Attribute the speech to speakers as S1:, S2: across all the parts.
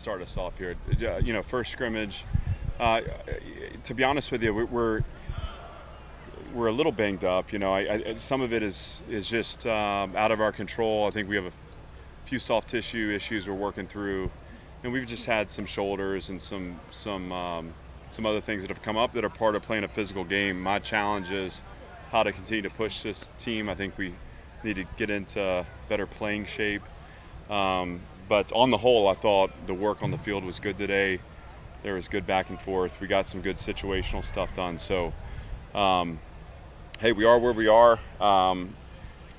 S1: Start us off here. First scrimmage. To be honest with you, we're a little banged up. Some of it is just out of our control. I think we have a few soft tissue issues we're working through, and we've just had some shoulders and some other things that have come up that are part of playing a physical game. My challenge is how to continue to push this team. I think we need to get into better playing shape. But on the whole, I thought the work on the field was good today. There was good back and forth. We got some good situational stuff done. So, hey, we are where we are. I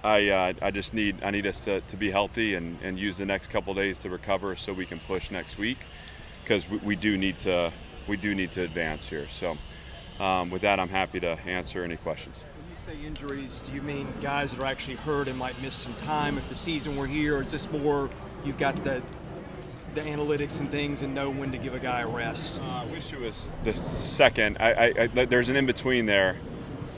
S1: need us to be healthy and use the next couple of days to recover so we can push next week, because we do need to advance here. So, with that, I'm happy to answer any questions.
S2: When you say injuries, do you mean guys that are actually hurt and might miss some time if the season were here, or is this more you've got the analytics and things and know when to give a guy a rest?
S1: I wish it was the second. There's an in-between there.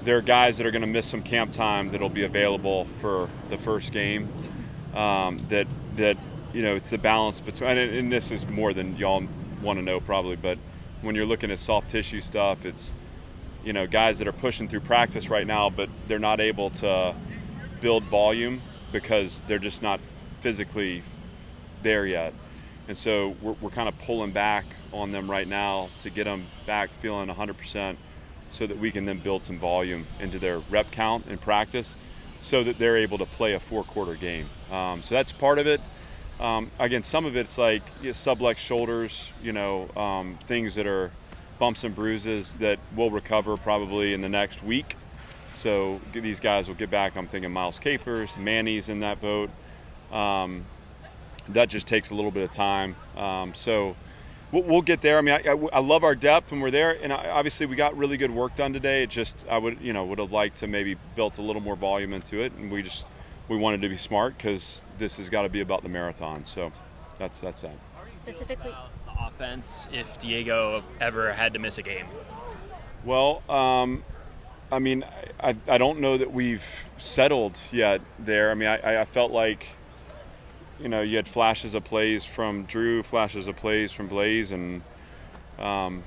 S1: There are guys that are going to miss some camp time that'll be available for the first game. It's the balance between, and this is more than y'all want to know probably, but when you're looking at soft tissue stuff, it's guys that are pushing through practice right now, but they're not able to build volume because they're just not physically there yet. And so we're kind of pulling back on them right now to get them back feeling 100% so that we can then build some volume into their rep count in practice so that they're able to play a 4-quarter game. So that's part of it. Again, some of it's like subluxed shoulders, things that are bumps and bruises that will recover probably in the next week. So these guys will get back. I'm thinking Miles Capers, Manny's in that boat. That just takes a little bit of time. So we'll get there. I mean, I love our depth when we're there, and obviously we got really good work done today. It just would have liked to maybe built a little more volume into it, and we wanted to be smart because this has got to be about the marathon. So that's that.
S3: Specifically,
S4: the offense, if Diego ever had to miss a game.
S1: Well, I mean, I don't know that we've settled yet there. I mean, I felt like, you had flashes of plays from Drew, flashes of plays from Blaze, and the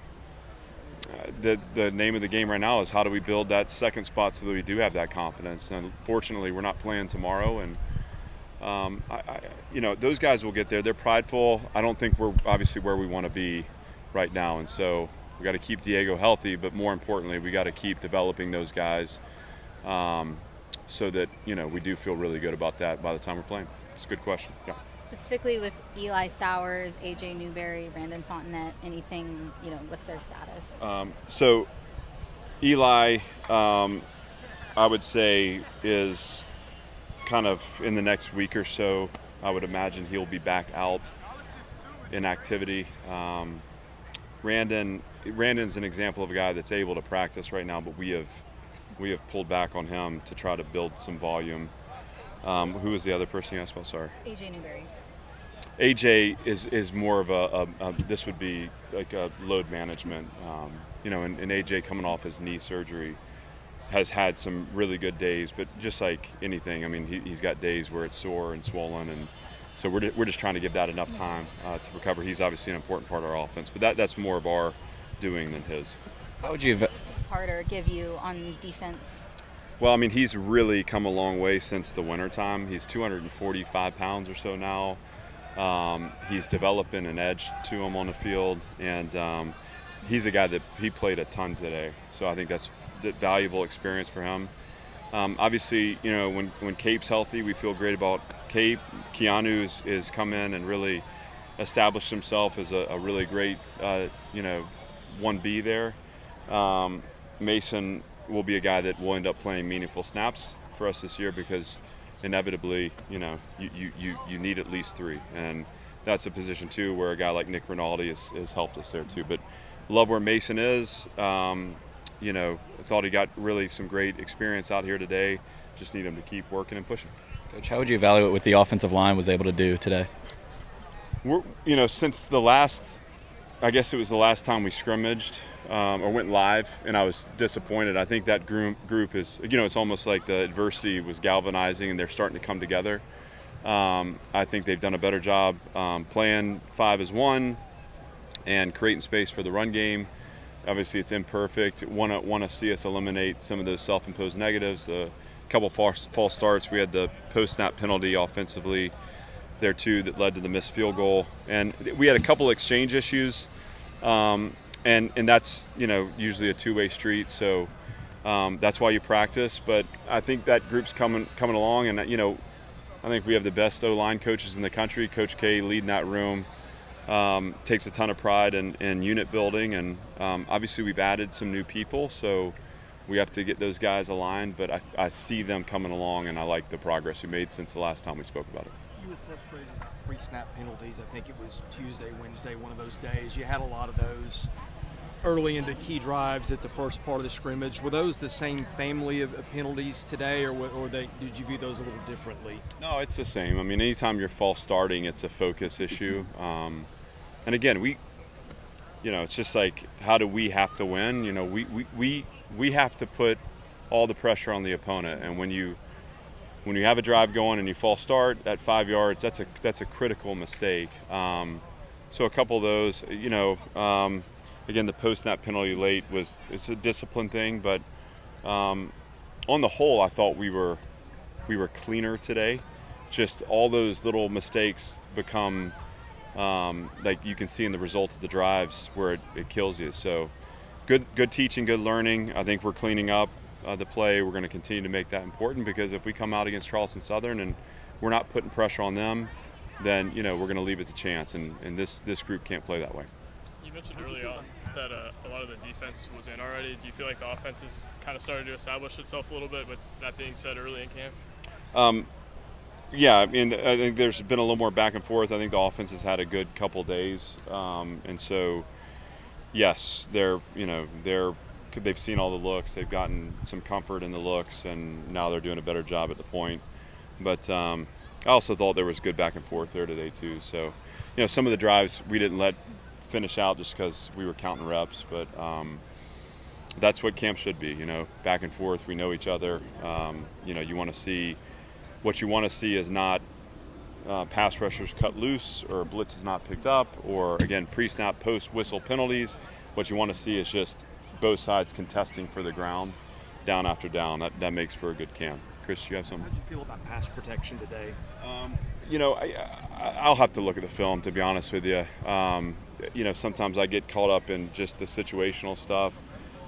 S1: name of the game right now is how do we build that second spot so that we do have that confidence. And fortunately, we're not playing tomorrow, and those guys will get there. They're prideful. I don't think we're obviously where we want to be right now, and so we got to keep Diego healthy, but more importantly, we got to keep developing those guys so that we do feel really good about that by the time we're playing. It's a good question. Yeah.
S3: Specifically with Eli Sowers, AJ Newberry, Brandon Fontenette, anything, what's their status?
S1: So Eli, I would say, is kind of in the next week or so. I would imagine he'll be back out in activity. Randon's an example of a guy that's able to practice right now, but we have pulled back on him to try to build some volume. Who was the other person you asked about? Sorry.
S3: AJ Newberry.
S1: AJ is more of a this would be like a load management. And AJ coming off his knee surgery has had some really good days, but just like anything, I mean, he's got days where it's sore and swollen, and so we're just trying to give that enough time to recover. He's obviously an important part of our offense, but that's more of our doing than his.
S3: How would you Carter give you on defense?
S1: Well, I mean, he's really come a long way since the wintertime. He's 245 pounds or so now. He's developing an edge to him on the field, and he's a guy that he played a ton today. So I think that's valuable experience for him. Obviously, when Cape's healthy, we feel great about Cape. Keanu's is come in and really established himself as a really great, 1B there. Mason will be a guy that will end up playing meaningful snaps for us this year because inevitably, you need at least 3. And that's a position, too, where a guy like Nick Rinaldi has helped us there, too. But love where Mason is. Thought he got really some great experience out here today. Just need him to keep working and pushing.
S5: Coach, how would you evaluate what the offensive line was able to do today?
S1: Since the last, I guess it was the last time we scrimmaged or went live, and I was disappointed. I think that group is, it's almost like the adversity was galvanizing and they're starting to come together. I think they've done a better job playing 5 as 1 and creating space for the run game. Obviously, it's imperfect. Want to see us eliminate some of those self-imposed negatives. A couple false starts. We had the post-snap penalty offensively there too that led to the missed field goal, and we had a couple exchange issues, and that's usually a two-way street. So that's why you practice. But I think that group's coming along, and I think we have the best O-line coaches in the country. Coach K leading that room. Takes a ton of pride in unit building, and obviously we've added some new people, so we have to get those guys aligned, but I see them coming along, and I like the progress we made since the last time we spoke about it.
S2: You were frustrated about pre-snap penalties. I think it was Tuesday, Wednesday, one of those days. You had a lot of those early into key drives at the first part of the scrimmage. Were those the same family of penalties today, or did you view those a little differently?
S1: No, it's the same. I mean, anytime you're false starting, it's a focus issue. And again, it's just like, how do we have to win? We have to put all the pressure on the opponent, and when you have a drive going and you false start at 5 yards, that's a critical mistake. So a couple of those, again, the post-snap penalty late it's a discipline thing, but on the whole, I thought we were cleaner today. Just all those little mistakes become like you can see in the result of the drives where it kills you. So good teaching, good learning. I think we're cleaning up the play. We're going to continue to make that important, because if we come out against Charleston Southern and we're not putting pressure on them, then we're going to leave it to chance, and this group can't play that way.
S6: You mentioned early on that a lot of the defense was in already. Do you feel like the offense has kind of started to establish itself a little bit, with that being said, early in camp?
S1: Yeah, I mean, I think there's been a little more back and forth. I think the offense has had a good couple days, and so yes, they've seen all the looks. They've gotten some comfort in the looks, and now they're doing a better job at the point. But I also thought there was good back and forth there today too. So, some of the drives we didn't let finish out just because we were counting reps, but that's what camp should be. Back and forth. We know each other. You want to see. What you want to see is not pass rushers cut loose or blitzes not picked up, or, again, pre-snap, post-whistle penalties. What you want to see is just both sides contesting for the ground, down after down. That makes for a good camp. Chris, you have something?
S2: How did you feel about pass protection today?
S1: I'll have to look at the film, to be honest with you. Sometimes I get caught up in just the situational stuff.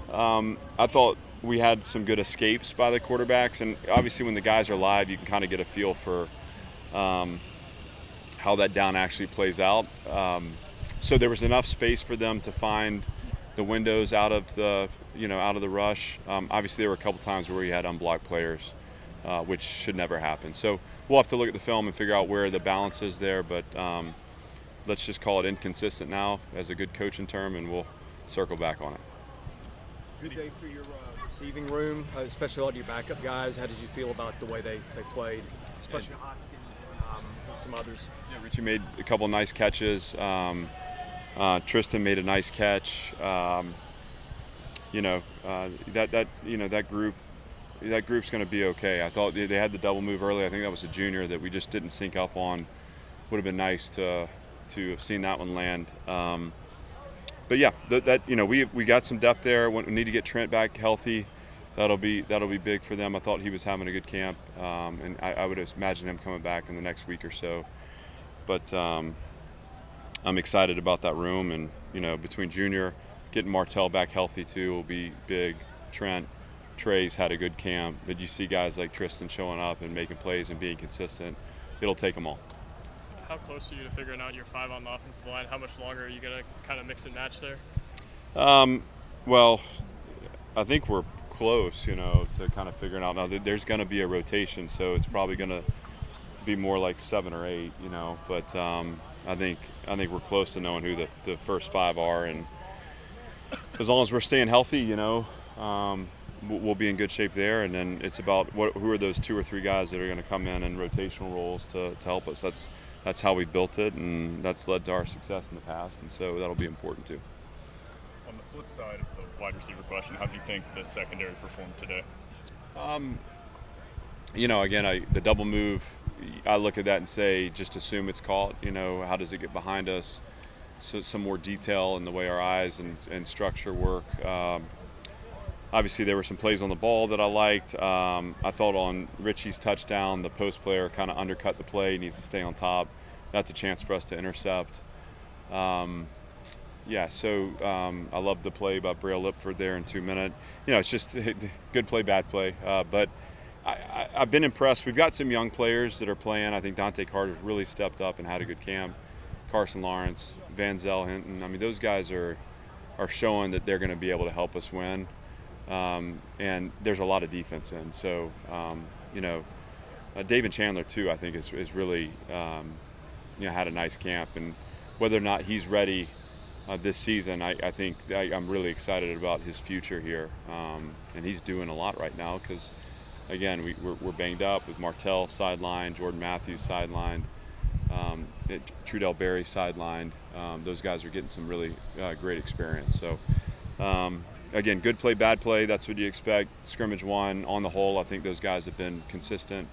S1: I thought we had some good escapes by the quarterbacks, and obviously when the guys are live, you can kind of get a feel for how that down actually plays out. So there was enough space for them to find the windows out of the rush. Obviously there were a couple times where we had unblocked players, which should never happen. So we'll have to look at the film and figure out where the balance is there, but let's just call it inconsistent now as a good coaching term, and we'll circle back on it.
S2: Good day for your receiving room, especially a lot of your backup guys. How did you feel about the way they played, especially Hoskins and some others?
S1: Yeah, Richie made a couple nice catches. Tristan made a nice catch. That group's going to be okay. I thought they had the double move early. I think that was a junior that we just didn't sync up on. Would have been nice to have seen that one land. But yeah, we got some depth there. We need to get Trent back healthy. That'll be big for them. I thought he was having a good camp, and I would imagine him coming back in the next week or so. But I'm excited about that room, and between Junior, getting Martell back healthy too will be big. Trey's had a good camp, but you see guys like Tristan showing up and making plays and being consistent. It'll take them all.
S6: How close are you to figuring out your 5 on the offensive line? How much longer are you going to kind of mix and match there?
S1: Well, I think we're close, to kind of figuring out. Now, there's going to be a rotation, so it's probably going to be more like 7 or 8, But I think we're close to knowing who the first 5 are, and as long as we're staying healthy, we'll be in good shape there. And then it's about who are those 2 or 3 guys that are going to come in rotational roles to help us. That's how we built it, and that's led to our success in the past, and so that'll be important too.
S7: On the flip side of the wide receiver question, how do you think the secondary performed today?
S1: Again, the double move I look at that and say, just assume it's caught. How does it get behind us? So some more detail in the way our eyes and structure work. Obviously, there were some plays on the ball that I liked. I thought on Richie's touchdown, the post player kind of undercut the play. He needs to stay on top. That's a chance for us to intercept. I love the play by Braille Lipford there in 2 minutes. It's just good play, bad play. But I've been impressed. We've got some young players that are playing. I think Dante Carter's really stepped up and had a good camp. Carson Lawrence, Van Zell Hinton. I mean, those guys are showing that they're going to be able to help us win. And there's a lot of defense in. So, David Chandler, too, I think is really, had a nice camp. And whether or not he's ready this season, I think I'm really excited about his future here. And he's doing a lot right now because, again, we're banged up with Martell sidelined, Jordan Matthews sidelined, Trudell Berry sidelined. Those guys are getting some really great experience. So, again, good play, bad play, that's what you expect. Scrimmage one, on the whole, I think those guys have been consistent.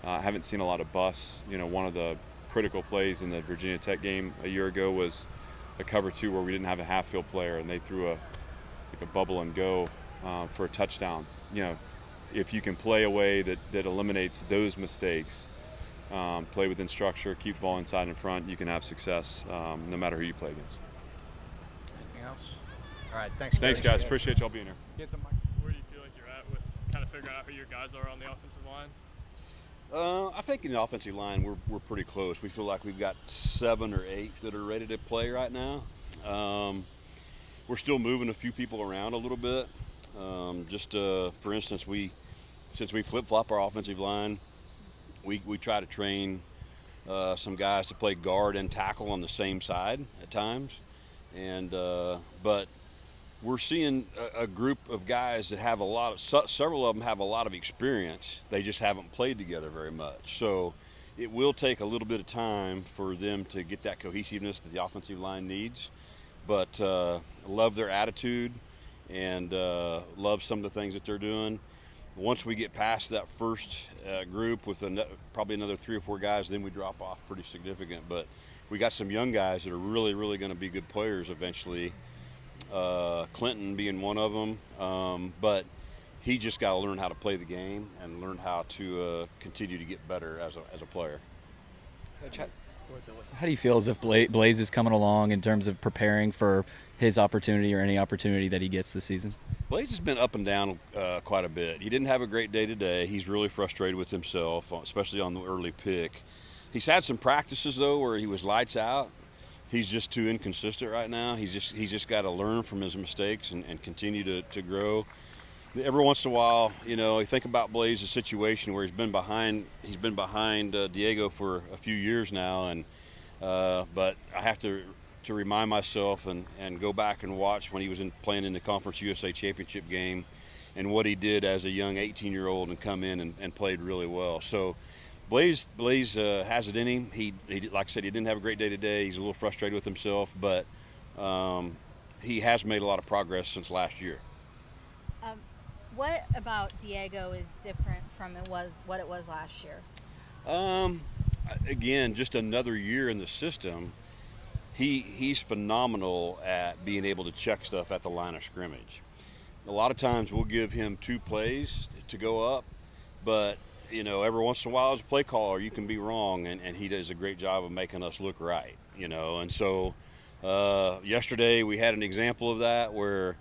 S1: I haven't seen a lot of busts. One of the critical plays in the Virginia Tech game a year ago was a cover two where we didn't have a half field player and they threw a bubble and go for a touchdown. If you can play a way that eliminates those mistakes, play within structure, keep the ball inside and front, you can have success no matter who you play against.
S8: Anything else? All right, thanks.
S1: Thanks, guys. Appreciate y'all being here.
S8: Get the mic.
S6: Where do you feel like you're at with kind of figuring out who your guys are on the offensive line?
S9: I think in the offensive line we're pretty close. We feel like we've got 7 or 8 that are ready to play right now. We're still moving a few people around a little bit. For instance, since we flip-flop our offensive line, we try to train some guys to play guard and tackle on the same side at times. But we're seeing a group of guys that have several of them have a lot of experience. They just haven't played together very much. So it will take a little bit of time for them to get that cohesiveness that the offensive line needs. But love their attitude and love some of the things that they're doing. Once we get past that first group with probably another 3 or 4 guys, then we drop off pretty significant. But we got some young guys that are really, really going to be good players eventually. Clinton being one of them, but he just got to learn how to play the game and learn how to continue to get better as a player.
S5: Coach, how do you feel as if Blaze is coming along in terms of preparing for his opportunity or any opportunity that he gets this season?
S9: Blaze has been up and down quite a bit. He didn't have a great day today. He's really frustrated with himself, especially on the early pick. He's had some practices, though, where he was lights out. He's just too inconsistent right now. He's just got to learn from his mistakes and continue to grow. Every once in a while, you think about Blaze's situation where he's been behind Diego for a few years now, but I have to remind myself and go back and watch when he was playing in the Conference USA Championship game and what he did as a young 18-year-old and come in and played really well. So Blaze has it in him. He like I said, he didn't have a great day today. He's a little frustrated with himself, but he has made a lot of progress since last year.
S3: What about Diego is different from what it was last year?
S9: Again, just another year in the system. He's phenomenal at being able to check stuff at the line of scrimmage. A lot of times we'll give him 2 plays to go up, but every once in a while as a play caller, you can be wrong, and he does a great job of making us look right, And so yesterday we had an example of that where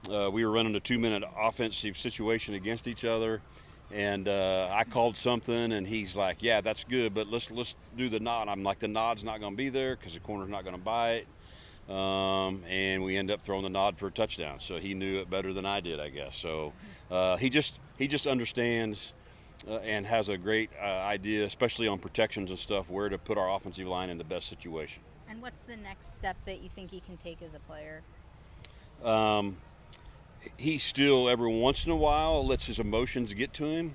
S9: we were running a 2-minute offensive situation against each other, and I called something, and he's like, yeah, that's good, but let's do the nod. I'm like, the nod's not going to be there because the corner's not going to bite. And we end up throwing the nod for a touchdown. So he knew it better than I did, I guess. So he just understands and has a great idea, especially on protections and stuff, where to put our offensive line in the best situation.
S3: And what's the next step that you think he can take as a player?
S9: He still, every once in a while, lets his emotions get to him,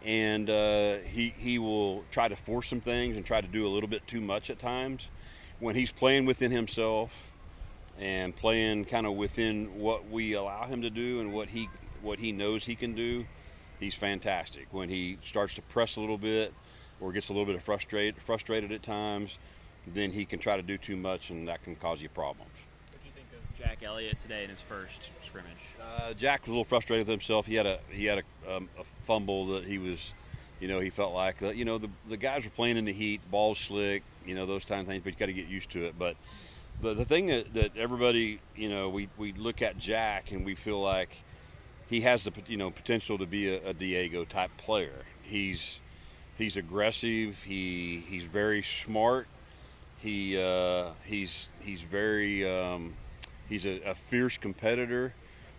S9: and he will try to force some things and try to do a little bit too much at times. When he's playing within himself and playing kind of within what we allow him to do and what he knows he can do, he's fantastic. When he starts to press a little bit or gets a little bit of frustrated at times, then he can try to do too much, and that can cause you problems.
S4: What do you think of Jack Elliott today in his first scrimmage?
S9: Jack was a little frustrated with himself. He had a fumble that he was, he felt like, the guys were playing in the heat, the ball's slick, those kind of things, but you got to get used to it. But the thing that everybody, we look at Jack and we feel like he has the potential to be a Diego type player. He's aggressive. He's very smart. He's very he's a fierce competitor,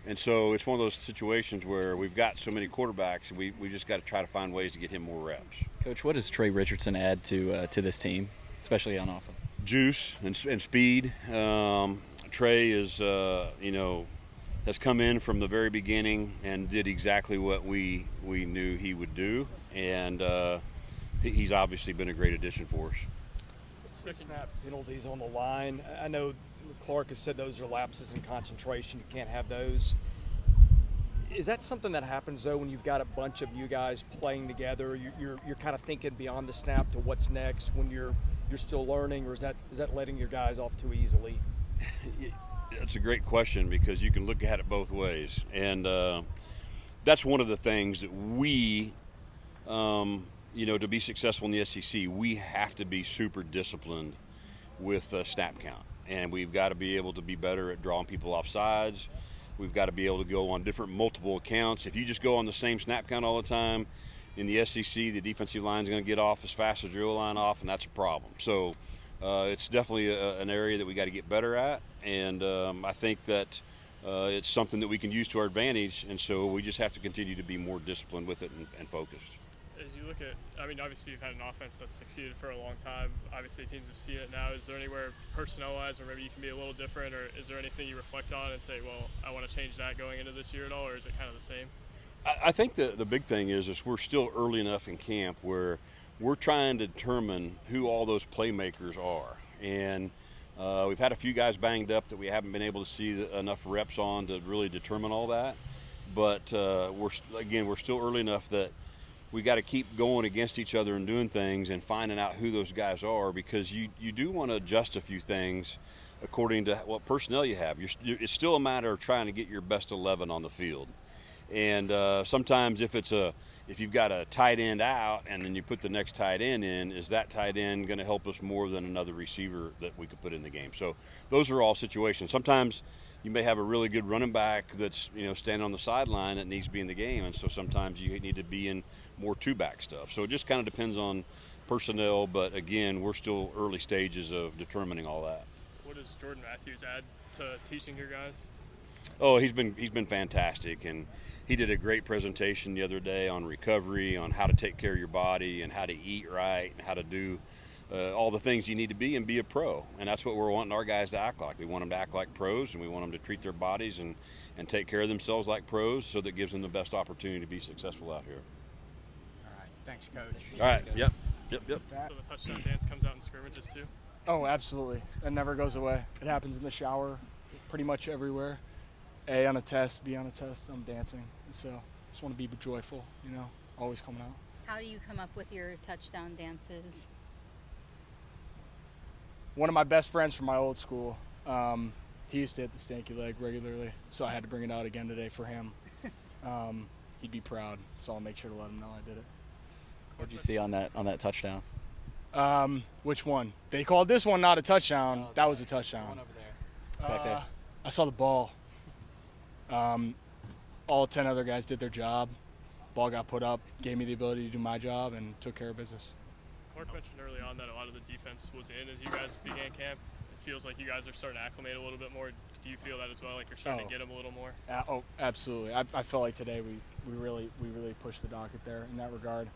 S9: and so it's one of those situations where we've got so many quarterbacks, we just got to try to find ways to get him more reps.
S5: Coach, what does Trey Richardson add to this team, especially on offense?
S9: Juice and speed. Trey is has come in from the very beginning and did exactly what we knew he would do, and he's obviously been a great addition for us.
S2: Snap penalties on the line. I know Clark has said those are lapses in concentration. You can't have those. Is that something that happens though when you've got a bunch of you guys playing together? You're kind of thinking beyond the snap to what's next when you're still learning, or is that letting your guys off too easily?
S9: That's a great question because you can look at it both ways, and that's one of the things that we. To be successful in the SEC, we have to be super disciplined with snap count. And we've got to be able to be better at drawing people off sides. We've got to be able to go on different multiple accounts. If you just go on the same snap count all the time, in the SEC, the defensive line is going to get off as fast as the drill line off, and that's a problem. So it's definitely an area that we got to get better at. And I think that it's something that we can use to our advantage. And so we just have to continue to be more disciplined with it and focused.
S6: As you look at, obviously you've had an offense that's succeeded for a long time. Obviously teams have seen it now. Is there anywhere personnel-wise where maybe you can be a little different, or is there anything you reflect on and say, well, I want to change that going into this year at all, or is it kind of the same?
S9: I think the big thing is we're still early enough in camp where we're trying to determine who all those playmakers are. And we've had a few guys banged up that we haven't been able to see enough reps on to really determine all that. But we're still early enough that we got to keep going against each other and doing things and finding out who those guys are, because you do want to adjust a few things according to what personnel you have. It's still a matter of trying to get your best 11 on the field. And sometimes if you've got a tight end out and then you put the next tight end in, is that tight end going to help us more than another receiver that we could put in the game? So those are all situations. Sometimes you may have a really good running back that's standing on the sideline that needs to be in the game, and so sometimes you need to be in more two-back stuff. So it just kind of depends on personnel, but again, we're still early stages of determining all that.
S6: What does Jordan Matthews add to teaching your guys?
S9: Oh, he's been fantastic, and he did a great presentation the other day on recovery, on how to take care of your body and how to eat right and how to do all the things you need to be and be a pro. And that's what we're wanting our guys to act like. We want them to act like pros, and we want them to treat their bodies and take care of themselves like pros, so that gives them the best opportunity to be successful out here.
S8: All right. Thanks, Coach.
S9: All right. Yep.
S6: So the touchdown dance comes out in scrimmages too?
S10: Oh, absolutely. That never goes away. It happens in the shower, pretty much everywhere. A on a test, B on a test, I'm dancing. So just want to be joyful, always coming out.
S3: How do you come up with your touchdown dances?
S10: One of my best friends from my old school, he used to hit the stanky leg regularly, so I had to bring it out again today for him. He'd be proud, so I'll make sure to let him know I did it.
S5: What did you see on that touchdown?
S10: Which one? They called this one not a touchdown.
S5: Oh,
S10: that was a touchdown.
S5: One over there. Back there.
S10: I saw the ball. All 10 other guys did their job. Ball got put up, gave me the ability to do my job, and took care of business.
S6: Clark mentioned early on that a lot of the defense was in as you guys began camp. It feels like you guys are starting to acclimate a little bit more. Do you feel that as well, like you're starting to get them a little more?
S10: Absolutely. I felt like today we really pushed the docket there in that regard.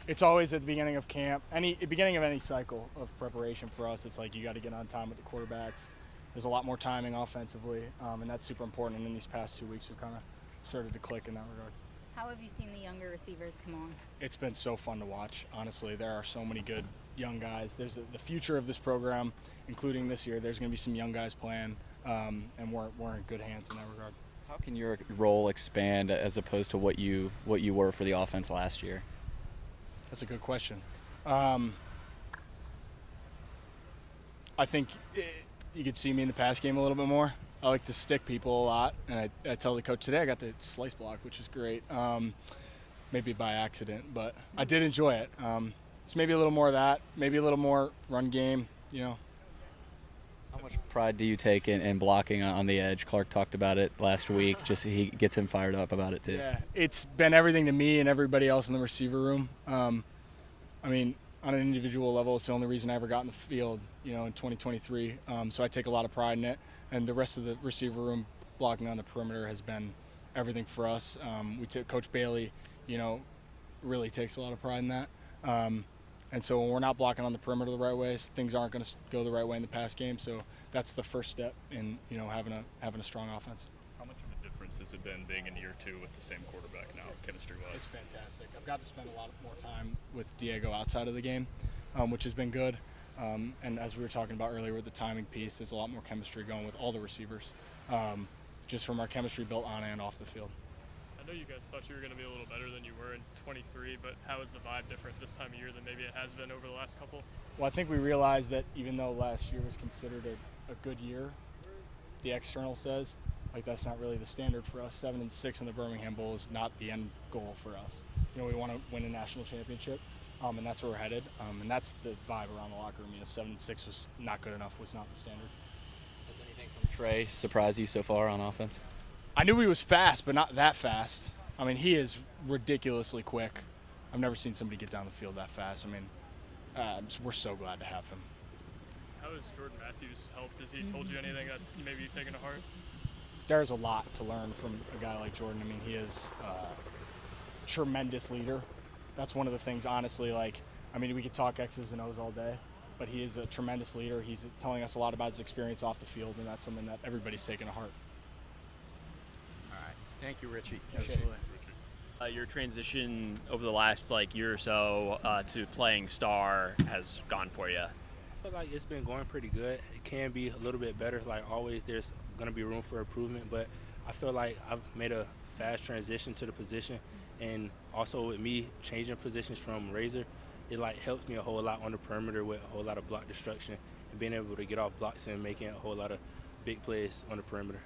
S10: It's always at the beginning of camp, beginning of any cycle of preparation for us, it's like you got to get on time with the quarterbacks. There's a lot more timing offensively, and that's super important. And in these past 2 weeks, we've kind of started to click in that regard.
S3: How have you seen the younger receivers come on?
S10: It's been so fun to watch, honestly. There are so many good young guys. There's the future of this program, including this year. There's going to be some young guys playing, and we're in good hands in that regard.
S5: How can your role expand as opposed to what you were for the offense last year?
S10: That's a good question. I think you could see me in the pass game a little bit more. I like to stick people a lot, and I tell the coach today I got to slice block, which is great. Maybe by accident, but I did enjoy it. So maybe a little more of that, maybe a little more run game,
S5: How much pride do you take in blocking on the edge? Clark talked about it last week. Just he gets him fired up about it too.
S10: Yeah, it's been everything to me and everybody else in the receiver room. I mean, on an individual level, it's the only reason I ever got in the field, in 2023. So I take a lot of pride in it. And the rest of the receiver room blocking on the perimeter has been everything for us. Coach Bailey, really takes a lot of pride in that. And so when we're not blocking on the perimeter the right way, things aren't going to go the right way in the pass game. So that's the first step in, having a strong offense.
S7: How much of a difference has it been being in year 2 with the same quarterback now, chemistry-wise?
S10: It's fantastic. I've got to spend a lot more time with Diego outside of the game, which has been good. And as we were talking about earlier with the timing piece, there's a lot more chemistry going with all the receivers, just from our chemistry built on and off the field.
S6: I know you guys thought you were going to be a little better than you were in 23, but how is the vibe different this time of year than maybe it has been over the last couple?
S10: Well, I think we realized that even though last year was considered a good year, the external says, that's not really the standard for us. 7-6 in the Birmingham Bowl is not the end goal for us. We want to win a national championship, and that's where we're headed. And that's the vibe around the locker room. 7-6 was not good enough, was not the standard.
S5: Has anything from Trey surprised you so far on offense?
S10: I knew he was fast, but not that fast. I mean, he is ridiculously quick. I've never seen somebody get down the field that fast. I mean, we're so glad to have him.
S6: How has Jordan Matthews helped? Has he told you anything that maybe you've taken to heart?
S10: There's a lot to learn from a guy like Jordan. I mean, he is a tremendous leader. That's one of the things, honestly, we could talk X's and O's all day, but he is a tremendous leader. He's telling us a lot about his experience off the field, and that's something that everybody's taking to heart.
S8: Thank you, Richie.
S10: Absolutely.
S4: Your transition over the last year or so to playing star has gone for you.
S11: I feel like it's been going pretty good. It can be a little bit better. Like always, there's going to be room for improvement, but I feel like I've made a fast transition to the position, and also with me changing positions from Razor, it helps me a whole lot on the perimeter with a whole lot of block destruction and being able to get off blocks and making a whole lot of big plays on the perimeter.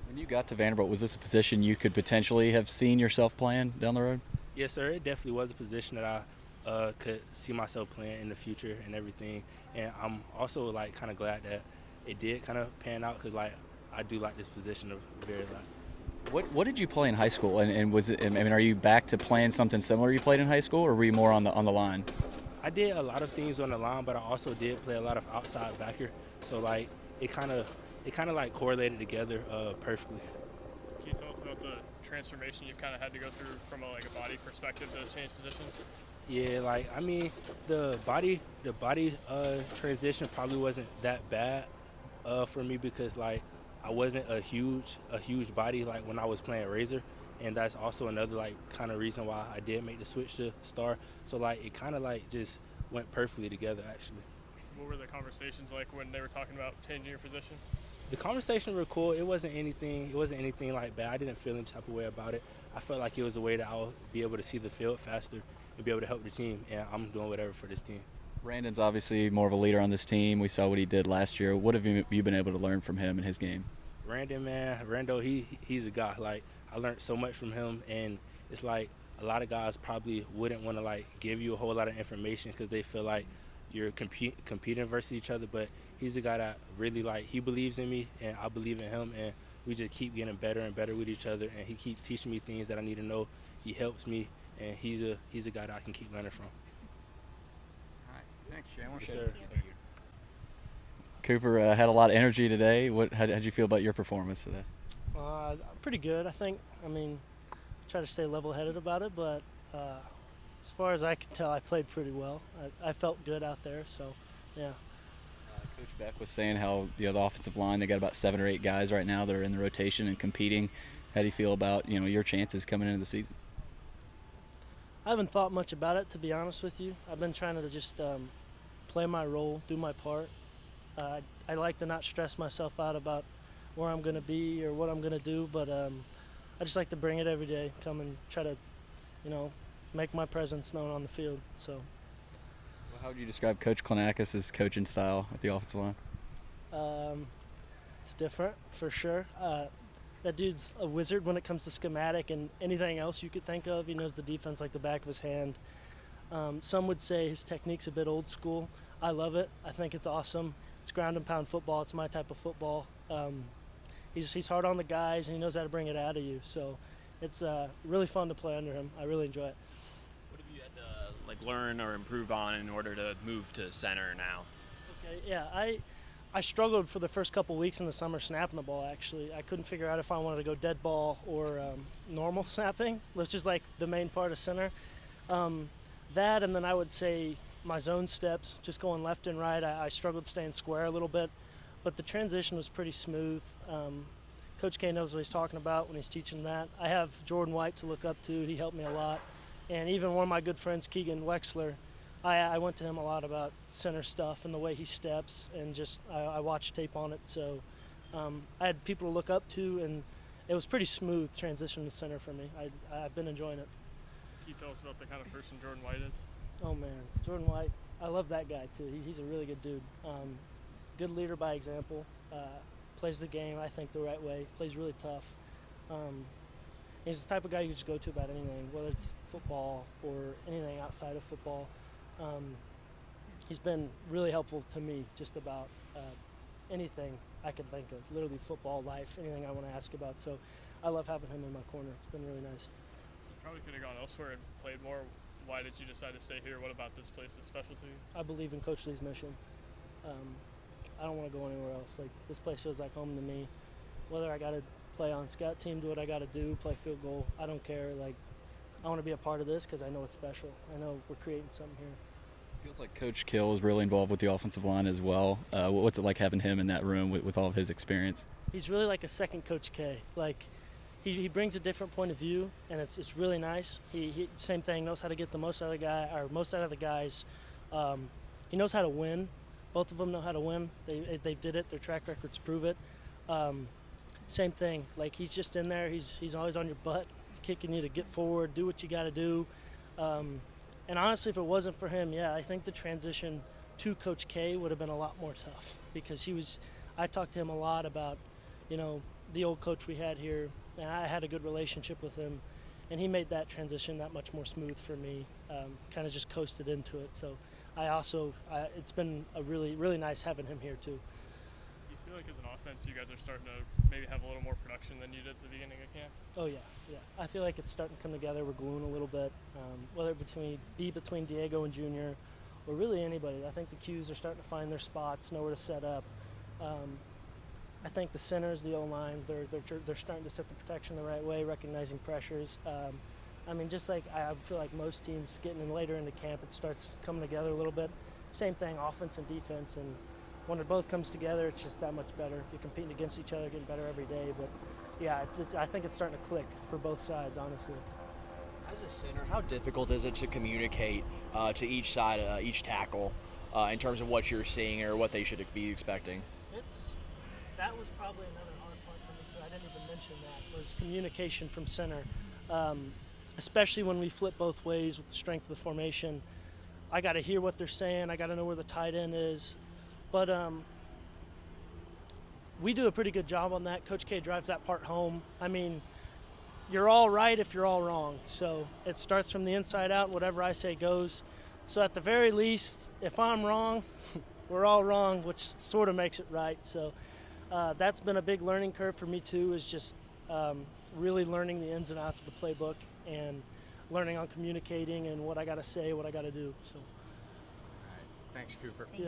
S5: When you got to Vanderbilt, was this a position you could potentially have seen yourself playing down the road?
S11: Yes, sir. It definitely was a position that I could see myself playing in the future and everything. And I'm also kind of glad that it did kind of pan out because I do like this position a very lot.
S5: What did you play in high school? And was it? I mean, are you back to playing something similar you played in high school, or were you more on the line?
S11: I did a lot of things on the line, but I also did play a lot of outside backer. So it kind of correlated together perfectly.
S6: Can you tell us about the transformation you've kind of had to go through from a body perspective to change positions?
S11: Yeah, the body transition probably wasn't that bad for me because I wasn't a huge body when I was playing Razor, and that's also another kind of reason why I did make the switch to star. So it kind of just went perfectly together actually.
S6: What were the conversations like when they were talking about changing your position?
S11: The conversations were cool. It wasn't anything bad. I didn't feel any type of way about it. I felt like it was a way that I'll be able to see the field faster and be able to help the team, and I'm doing whatever for this team.
S5: Brandon's obviously more of a leader on this team. We saw what he did last year. What have you been able to learn from him and his game?
S11: Rando, he's a guy. I learned so much from him, and it's a lot of guys probably wouldn't want to give you a whole lot of information because they feel like you're competing versus each other, but he's a guy that really he believes in me and I believe in him, and we just keep getting better and better with each other, and he keeps teaching me things that I need to know. He helps me, and he's a guy that I can keep learning from.
S8: All right. Thanks, Jay.
S11: Yes, sir. Thank you.
S5: Cooper had a lot of energy today. How'd you feel about your performance today?
S12: Pretty good, I think. Try to stay level-headed about it, but as far as I can tell, I played pretty well. I felt good out there, so yeah.
S5: Coach Beck was saying how the offensive line, they got about 7 or 8 guys right now that are in the rotation and competing. How do you feel about your chances coming into the season?
S12: I haven't thought much about it, to be honest with you. I've been trying to just play my role, do my part. I like to not stress myself out about where I'm going to be or what I'm going to do, but I just like to bring it every day, come and try to, make my presence known on the field. So.
S5: Well, how would you describe Coach Klenakis' coaching style at the offensive line?
S12: It's different for sure. That dude's a wizard when it comes to schematic and anything else you could think of. He knows the defense like the back of his hand. Some would say his technique's a bit old school. I love it. I think it's awesome. It's ground and pound football. It's my type of football. He's hard on the guys, and he knows how to bring it out of you. So it's really fun to play under him. I really enjoy it.
S4: What have you had to learn or improve on in order to move to center now?
S12: Okay, yeah, I struggled for the first couple weeks in the summer snapping the ball, actually. I couldn't figure out if I wanted to go dead ball or normal snapping, which is like the main part of center. That, and then I would say my zone steps, just going left and right, I struggled staying square a little bit, but the transition was pretty smooth. Coach K knows what he's talking about when he's teaching that. I have Jordan White to look up to. He helped me a lot. And even one of my good friends, Keegan Wexler, I went to him a lot about center stuff and the way he steps, and just I watched tape on it. So I had people to look up to, and it was pretty smooth transition to center for me. I've been enjoying it.
S6: Can you tell us about the kind of person Jordan White is?
S12: Oh man, Jordan White, I love that guy too. He's a really good dude. Good leader by example. Plays the game, I think, the right way. Plays really tough. He's the type of guy you just go to about anything, whether it's football or anything outside of football. He's been really helpful to me just about anything I can think of, literally football, life, anything I want to ask about. So I love having him in my corner. It's been really nice.
S6: You probably could have gone elsewhere and played more. Why did you decide to stay here? What about this place is special to you?
S12: I believe in Coach Lee's mission. I don't want to go anywhere else. Like, this place feels like home to me. Whether I got to play on scout team, do what I got to do, play field goal, I don't care. Like, I want to be a part of this because I know it's special. I know we're creating something here.
S5: Feels like Coach Kill is really involved with the offensive line as well. What's it like having him in that room with all of his experience?
S12: He's really like a second Coach K. Like, he brings a different point of view, and it's really nice. He same thing, knows how to get the most out of the guy, or most out of the guys. He knows how to win. Both of them know how to win. They did it. Their track records prove it. Same thing. Like, he's just in there. He's always on your butt, kicking you to get forward, do what you got to do. And honestly, if it wasn't for him, I think the transition to Coach K would have been a lot more tough, because I talked to him a lot about, the old coach we had here, and I had a good relationship with him, and he made that transition that much more smooth for me, kind of just coasted into it. So it's been a really, really nice having him here too.
S6: You feel like as an offense, you guys are starting to maybe have a little more production than you did at the beginning of camp?
S12: Oh yeah. I feel like it's starting to come together. We're gluing a little bit, whether it be between Diego and Junior, or really anybody. I think the Qs are starting to find their spots, know where to set up. I think the centers, the O-line, they're starting to set the protection the right way, recognizing pressures. Just like I feel like most teams getting in later into camp, it starts coming together a little bit. Same thing, offense and defense, and when it both comes together, it's just that much better. You're competing against each other, getting better every day. But I think it's starting to click for both sides, honestly.
S13: As a center, how difficult is it to communicate to each side, each tackle, in terms of what you're seeing or what they should be expecting?
S12: That was probably another hard part for me too. I didn't even mention that, was communication from center. Especially when we flip both ways with the strength of the formation. I got to hear what they're saying. I got to know where the tight end is. But we do a pretty good job on that. Coach K drives that part home. You're all right if you're all wrong. So it starts from the inside out. Whatever I say goes. So at the very least, if I'm wrong, we're all wrong, which sort of makes it right. So that's been a big learning curve for me too, is just really learning the ins and outs of the playbook and learning on communicating and what I got to say, what I got to do. So.
S8: All right. Thanks, Cooper.